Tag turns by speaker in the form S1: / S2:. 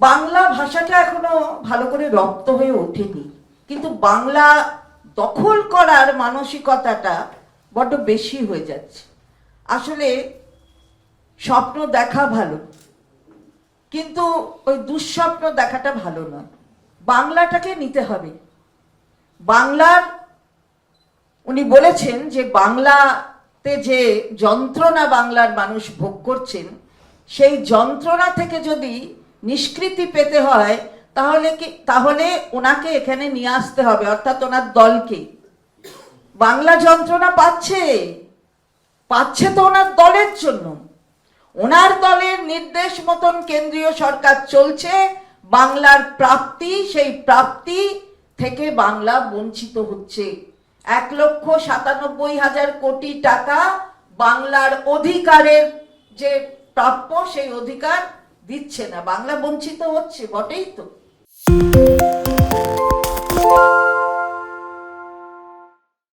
S1: বাংলা ভাষাটা এখনো ভালো করে রপ্ত হয়ে ওঠেনি, কিন্তু বাংলা দখল করার মানসিকতাটা বড্ড বেশি হয়ে যাচ্ছে। আসলে স্বপ্ন দেখা ভালো, কিন্তু ওই দুঃস্বপ্ন দেখাটা ভালো নয়। বাংলাটাকে নিতে হবে। বাংলার উনি বলেছেন যে বাংলাতে যে যন্ত্রণা বাংলার মানুষ ভোগ করছেন, সেই যন্ত্রণা থেকে যদি নিষ্কৃতি পেতে হয় তাহলে ওনাকে এখানে নিয়ে আসতে হবে, অর্থাৎ ওনার দলকে। বাংলা যন্ত্রণা পাচ্ছে তো ওনার দলের জন্য। ওনার দলের নির্দেশ মতন কেন্দ্রীয় সরকার চলছে। বাংলার প্রাপ্তি, সেই প্রাপ্তি থেকে বাংলা বঞ্চিত হচ্ছে। 1,97,000 কোটি টাকা বাংলার অধিকারের যে প্রাপ্য, সেই অধিকার দিচ্ছে না। বাংলা বঞ্চিত হচ্ছে বটেই তো।